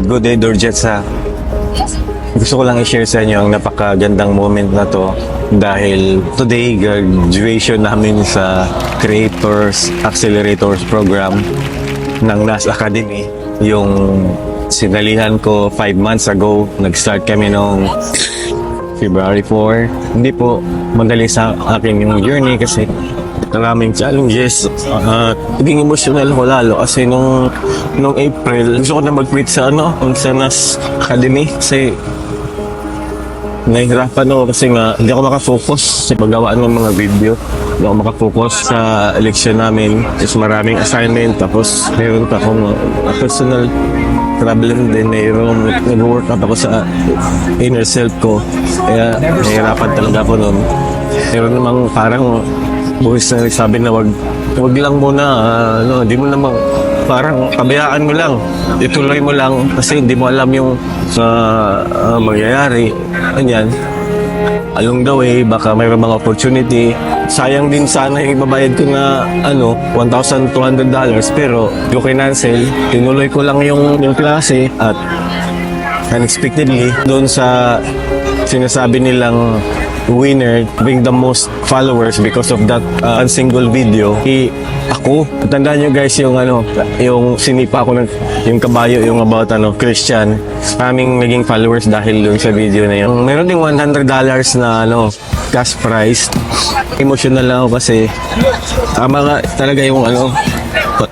Good day, Dorjets ha. Gusto ko lang i-share sa inyo ang napakagandang moment na to dahil today graduation namin sa Creators Accelerators Program ng NAS Academy. Yung sinalihan ko 5 months ago, nag-start kami noong February 4. Hindi po madali sa akin yung journey kasi maraming challenges. Naging emotional ko lalo kasi nung April gusto ko na mag-quit sa NAS Academy kasi nahihirapan ako kasi nga hindi ako makafocus sa paggawa ng mga video. Hindi ako makafocus sa election namin. Tapos maraming assignment. Tapos meron pa akong personal problem din. Mayroong nag-work up ako sa inner self ko. Kaya nahihirapan talaga ako nun. Meron namang parang buwis na sabi na wag lang muna, hindi mo namang parang kabayaan mo lang, ituloy mo lang kasi hindi mo alam yung mangyayari. Ganyan, along the way baka mayroong mga opportunity. Sayang din sana yung ibabayad ko na $1,200 pero yung kinancel, tinuloy ko lang yung klase at unexpectedly doon sa sinasabi nilang winner bring the most followers because of that single video. Ako, tandaan nyo guys yung yung sinipa ko ng yung kabayo, yung about Christian. Maraming naging followers dahil dun sa video na yun. Meron ding $100 na cash prize. Emotional lang ako kasi tama nga talaga yung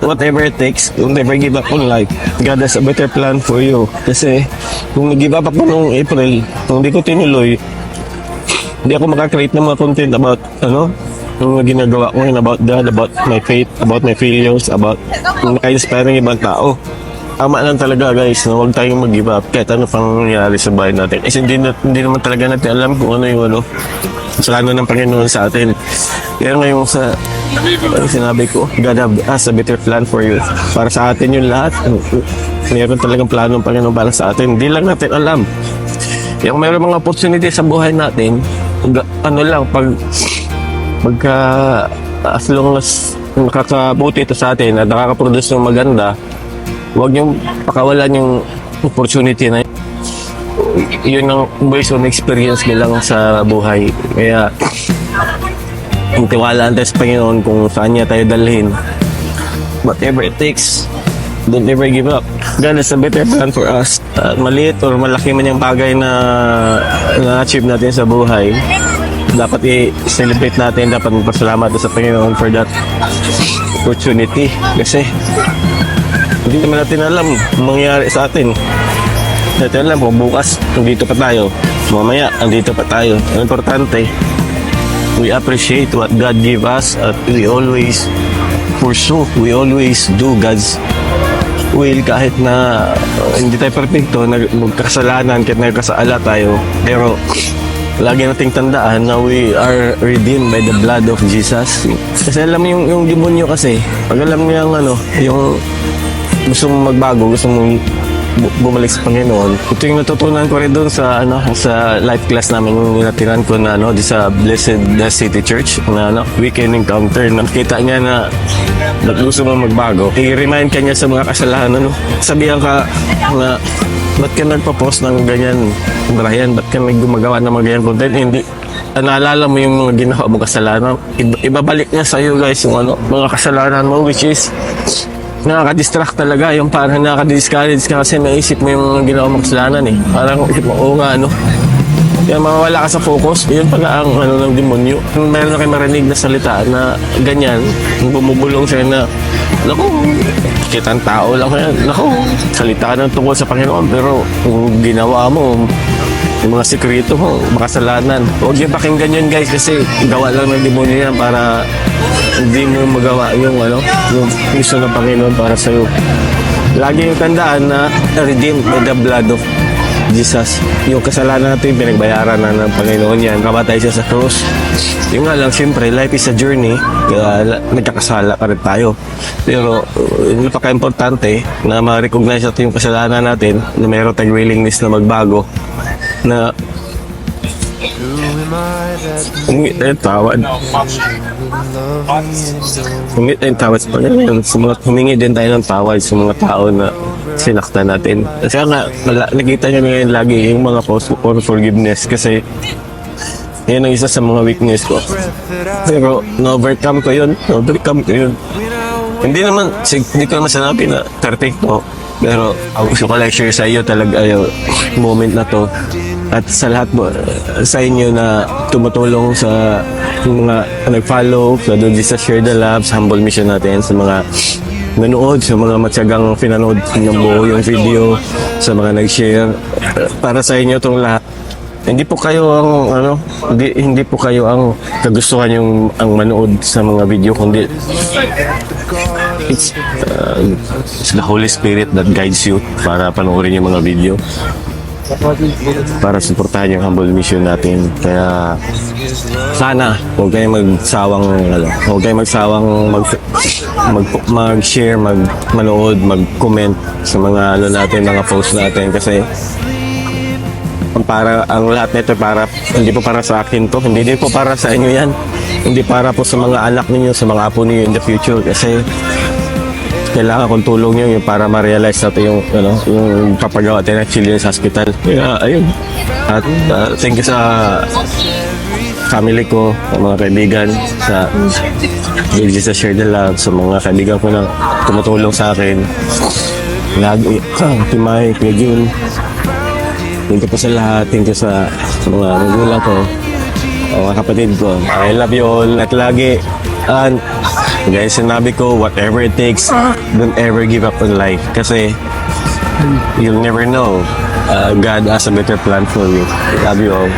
whatever it takes, don't ever give up on life. God has a better plan for you. Kasi kung nag-give up ako noong April, kung hindi ko tinuloy, hindi ako makakreate ng mga content about yung ginagawa ko yun, about God, about my faith, about my failures, about naka-inspiring ibang tao. Tama lang talaga guys, na huwag tayong mag-give up kahit ano pang nangyari sa bahay natin. Kasi hindi naman talaga natin alam kung ano yung kasalanan ng Panginoon sa atin. Kaya ngayon sinabi ko, God has a better plan for you. Para sa atin yung lahat. Mayroon talagang plano ng Panginoon para sa atin. Hindi lang natin alam. Yung mayroon mga opportunity sa buhay natin, as long as nakakabuti ito sa atin at nakakaproduce ng maganda, huwag niyong pakawalan yung opportunity na yun ang based on experience nila lang sa buhay. Kaya tiwalaan tayo sa Panginoon kung saan niya tayo dalhin. Whatever it takes, don't ever give up. God has a better plan for us. Maliit or malaki man yung bagay na na-achieve natin sa buhay, dapat i-celebrate natin, dapat magpasalamat sa Panginoon for that opportunity. Kasi hindi naman natin alam mangyayari sa atin. Natin alam kung bukas andito pa tayo, mamaya andito pa tayo. Ang importante, we appreciate what God gave us at we always pursue, we always do God's will kahit na hindi tayo perfecto, magkasalanan, kahit nagkasala tayo, pero lagi nating tandaan na we are redeemed by the blood of Jesus. Kasi alam mo yung demonyo kasi, pag alam mo yung gusto mong magbago, gusto mong bumalik sa Panginoon. Ito yung natutunan ko rin doon sa sa life class namin yung natiran ko na sa Blessed City Church na weekend encounter. Nakita niya na gusto mo magbago, i-remind ka niya sa mga kasalanan. Sabihan ka na ba't ka nagpa-post ng ganyan, Brian? Ba't ka gumagawa ng mga ganyan content? Hindi naalala mo yung mga ginawa mo kasalanan. Ibabalik niya sa iyo guys yung mga kasalanan mo, which is nakaka-distract talaga, yung parang nakaka-discourage ka kasi naisip mo yung ginawa mong kasalanan Parang oo nga kaya mawawala ka sa focus. Yun pala ang ng demonyo. Meron na kayo marinig na salita na ganyan, bumubulong siya na naku, kitang tao lang yan, naku, salita ka ng tungkol sa Panginoon pero kung ginawa mo yung mga sekreto mo, makasalanan. Huwag yung pakinggan yun guys kasi gawa lang ng demonyo yan para hindi mo magawa yung gusto ng Panginoon para sa'yo. Lagi yung tandaan na redeemed by the blood of Jesus. Yung kasalanan natin, pinagbayaran na ng Panginoon yan. Kamatay siya sa cross. Yung nga lang, siyempre, life is a journey. Kaya nagkakasala pa rin tayo. Pero, napaka-importante na ma-recognize natin yung kasalanan natin, na mayroon tayong willingness na magbago, na humingi tayong tawad. Humingi tayong tawad sa Panginoon. Humingi din tayo ng tawad sa mga tao na sinaktan natin. Kasi nga, nakita nyo ngayon lagi yung mga post for forgiveness kasi yan ang isa sa mga weakness ko. Pero na-overcome ko yun. Hindi ko naman sanabi na perfecto. Pero ang gusto ko lang share sa iyo talaga yung moment na to. At sa lahat mo, sa inyo na tumutulong sa mga nag-follow, sa doon sa Share the Love, sa Humble Mission natin, sa mga nanood, sa mga matyagang pinanood ng buo yung video, sa mga nag-share. Para sa inyo itong lahat. Hindi po kayo ang hindi po kayo ang kagustuhan yung ang manood sa mga video, kundi it's the Holy Spirit that guides you para panoorin yung mga video, para suportahan yung Humble Mission natin. Kaya sana huwag kayong magsawang mag-share, manood, mag-comment sa mga natin, mga post natin, kasi ang lahat nito hindi po para sa akin to, hindi din po para sa inyo yan, hindi para po sa mga anak ninyo, sa mga apo ninyo in the future, kasi kailangan kong tulong nyo yung para ma-realize natin yung papagawa tayo ng Children's Hospital. Kaya ayun, at thank you sa family ko, sa mga kaibigan, sa sa Share the Love, sa mga kaibigan ko na tumutulong sa akin lagi, Timay, Kuya Jun. Thank you po sa lahat. Thank you sa mga magulang ko, mga kapatid ko. I love you all. At lagi, guys, sinabi ko, whatever it takes, don't ever give up on life. Kasi, you'll never know. God has a better plan for you. I love you all.